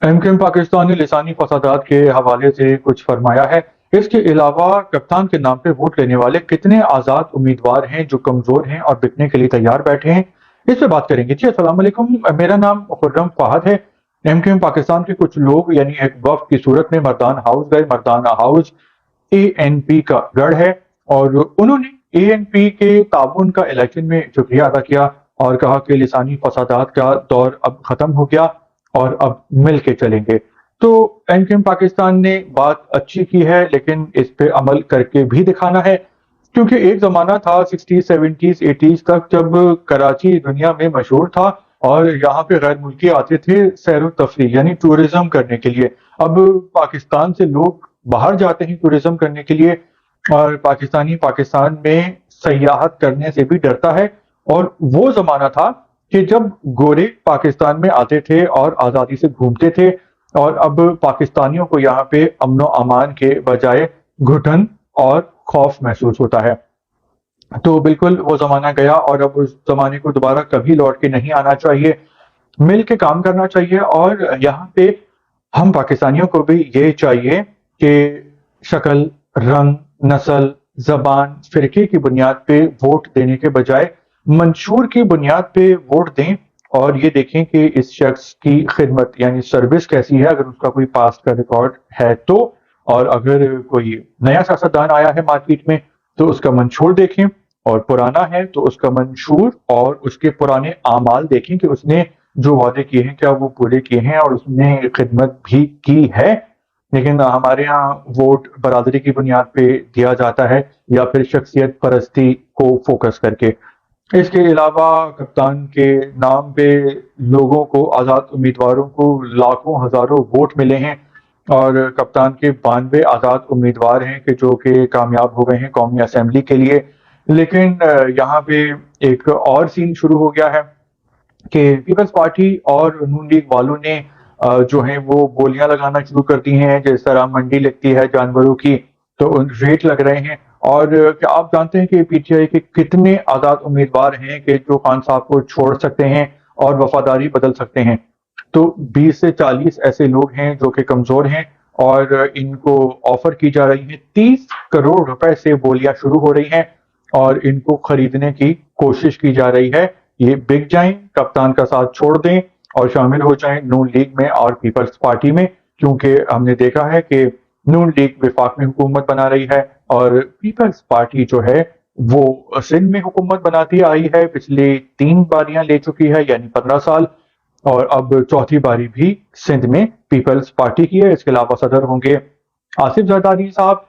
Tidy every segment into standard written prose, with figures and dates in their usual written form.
MQM Pakistan ने लिसानी फसादात के हवाले से कुछ फरमाया है। इसके अलावा कप्तान के नाम पे वोट लेने वाले कितने आज़ाद उम्मीदवार हैं जो कमज़ोर हैं और बिकने के लिए तैयार बैठे हैं, इस पे बात करेंगे। जी अस्सलाम वालेकुम, मेरा नाम खुर्रम फहद है। एमकेएम पाकिस्तान के कुछ लोग यानी एक वफ्द की सूरत में मर्दान हाउस गए। मर्दाना हाउस एएनपी का गढ़ है और उन्होंने एएनपी के ताउन का इलेक्शन में शुक्रिया अदा किया और कहा कि लिसानी फसादात का दौर अब खत्म हो गया और अब मिल के चलेंगे। तो एमकेएम पाकिस्तान ने बात अच्छी की है, लेकिन इस पे अमल करके भी दिखाना है, क्योंकि एक जमाना था 60, 70, 80 तक जब कराची दुनिया में मशहूर था और यहाँ पे गैर मुल्की आते थे सैर तफरीह यानी टूरिज्म करने के लिए। अब पाकिस्तान से लोग बाहर जाते हैं टूरिज्म करने के लिए और पाकिस्तानी पाकिस्तान में सयाहत करने से भी डरता है। और वो जमाना था कि जब गोरे पाकिस्तान में आते थे और आज़ादी से घूमते थे, और अब पाकिस्तानियों को यहाँ पे अमन व अमान के बजाय घुटन और खौफ महसूस होता है। तो बिल्कुल वो ज़माना गया और अब उस ज़माने को दोबारा कभी लौट के नहीं आना चाहिए। मिल के काम करना चाहिए और यहाँ पे हम पाकिस्तानियों को भी ये चाहिए कि शक्ल, रंग, नस्ल, ज़बान, फ़िरके की बुनियाद पे वोट देने के बजाय मंशूर की बुनियाद पे वोट दें और ये देखें कि इस शख्स की खिदमत यानी सर्विस कैसी है, अगर उसका कोई पास्ट का रिकॉर्ड है तो, और अगर कोई नया सियासतदान आया है मार्केट में तो उसका मंशूर देखें, और पुराना है तो उसका मंशूर और उसके पुराने आमाल देखें कि उसने जो वादे किए हैं क्या वो पूरे किए हैं और उसने खिदमत भी की है। लेकिन हमारे यहाँ वोट बरादरी की बुनियाद पे दिया जाता है या फिर शख्सियत परस्ती को फोकस करके। इसके अलावा कप्तान के नाम पे लोगों को, आज़ाद उम्मीदवारों को लाखों हजारों वोट मिले हैं और कप्तान के 92 आज़ाद उम्मीदवार हैं कि जो कि कामयाब हो गए हैं कौमी असेंबली के लिए। लेकिन यहाँ पे एक और सीन शुरू हो गया है कि पीपल्स पार्टी और नून लीग वालों ने जो है वो बोलियां लगाना शुरू कर दी हैं। जिस तरह मंडी लगती है जानवरों की तो उन रेट लग रहे हैं। और क्या आप जानते हैं कि पीटीआई के कितने आज़ाद उम्मीदवार हैं कि जो खान साहब को छोड़ सकते हैं और वफादारी बदल सकते हैं? तो 20 से 40 ऐसे लोग हैं जो कि कमजोर हैं और इनको ऑफर की जा रही है 30 करोड़ रुपए से बोलियां शुरू हो रही हैं और इनको खरीदने की कोशिश की जा रही है। ये बिक जाएं, कप्तान का साथ छोड़ दें और शामिल हो जाएं नून लीग में और पीपल्स पार्टी में, क्योंकि हमने देखा है कि नून लीग विफाक में हुकूमत बना रही है और पीपल्स पार्टी जो है वो सिंध में हुकूमत बनाती आई है। पिछली 3 बारियां ले चुकी है यानी 15 साल, और अब चौथी बारी भी सिंध में पीपल्स पार्टी की है। इसके अलावा सदर होंगे आसिफ जरदारी साहब।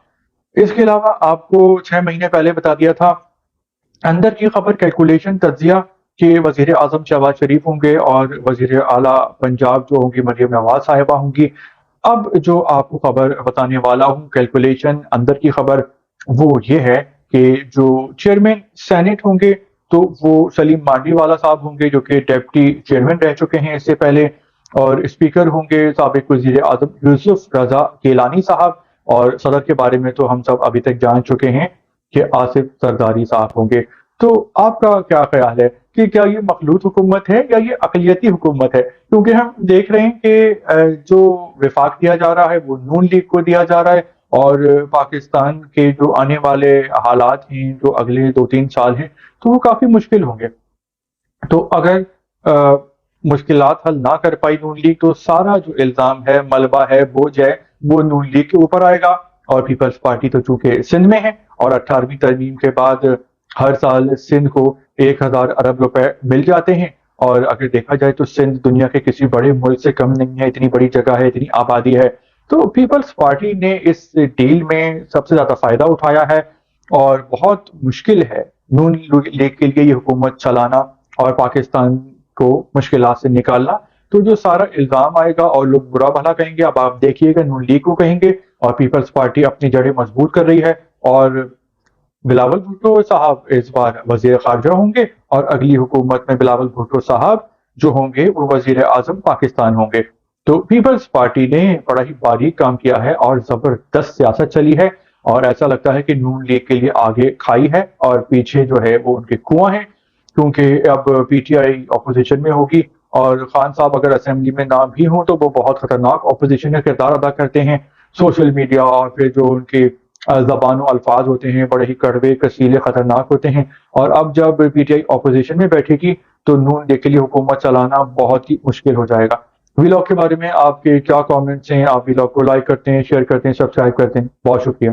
इसके अलावा आपको 6 महीने पहले बता दिया था अंदर की खबर कैलकुलेशन तज्जिया कि वजीर आजम शहबाज शरीफ होंगे और वजीर आला पंजाब जो होंगी मरियम नवाज साहिबा होंगी। अब जो आपको खबर बताने वाला हूँ कैलकुलेशन अंदर की खबर, वो ये है कि जो चेयरमैन सेनेट होंगे तो वो सलीम मांडीवाला साहब होंगे जो कि डेप्टी चेयरमैन रह चुके हैं इससे पहले, और स्पीकर होंगे साबिक वजीर आजम यूसुफ रजा केलानी साहब, और सदर के बारे में तो हम सब अभी तक जान चुके हैं कि आसिफ जरदारी साहब होंगे। तो आपका क्या ख्याल है कि क्या ये मखलूत हुकूमत है या ये अकलियती हुकूमत है? क्योंकि हम देख रहे हैं कि जो विफाक दिया जा रहा है वो नून लीग को दिया जा रहा है और पाकिस्तान के जो आने वाले हालात हैं जो अगले 2-3 साल हैं तो वो काफी मुश्किल होंगे। तो अगर मुश्किलात हल ना कर पाई नून लीग तो सारा जो इल्जाम है, मलबा है, बोझ है, वो नून लीग के ऊपर आएगा। और पीपल्स पार्टी तो चूंकि सिंध में है और 18वीं तरमीम के बाद हर साल सिंध को 1000 अरब रुपए मिल जाते हैं, और अगर देखा जाए तो सिंध दुनिया के किसी बड़े मुल्क से कम नहीं है, इतनी बड़ी जगह है, इतनी आबादी है। तो पीपल्स पार्टी ने इस डील में सबसे ज्यादा फायदा उठाया है और बहुत मुश्किल है नून लीग के लिए ये हुकूमत चलाना और पाकिस्तान को मुश्किलात से निकालना। तो जो सारा इल्जाम आएगा और लोग बुरा भला कहेंगे, अब आप देखिएगा नून लीग को कहेंगे और पीपल्स पार्टी अपनी जड़ें मजबूत कर रही है और बिलावल भुट्टो साहब इस बार वजीर खारजा होंगे और अगली हुकूमत में बिलावल भुट्टो साहब जो होंगे वो वजीर आजम पाकिस्तान होंगे। तो पीपल्स पार्टी ने बड़ा ही बारीक काम किया है और जबरदस्त सियासत चली है और ऐसा लगता है कि नून लीग के लिए आगे खाई है और पीछे जो है वो उनके कुआं है, क्योंकि अब पीटीआई अपोजिशन में होगी اور خان صاحب اگر اسمبلی میں نہ بھی ہوں تو وہ بہت خطرناک اپوزیشن کا کردار ادا کرتے ہیں. سوشل میڈیا اور پھر جو ان کے زبان و الفاظ ہوتے ہیں بڑے ہی کڑوے کسیلے خطرناک ہوتے ہیں. اور اب جب پی ٹی آئی اپوزیشن میں بیٹھے گی تو نون لیگ کے لیے حکومت چلانا بہت ہی مشکل ہو جائے گا. ولاگ کے بارے میں آپ کے کیا کامنٹس ہیں؟ آپ ولاگ کو لائک کرتے ہیں، شیئر کرتے ہیں، سبسکرائب کرتے ہیں. بہت شکریہ.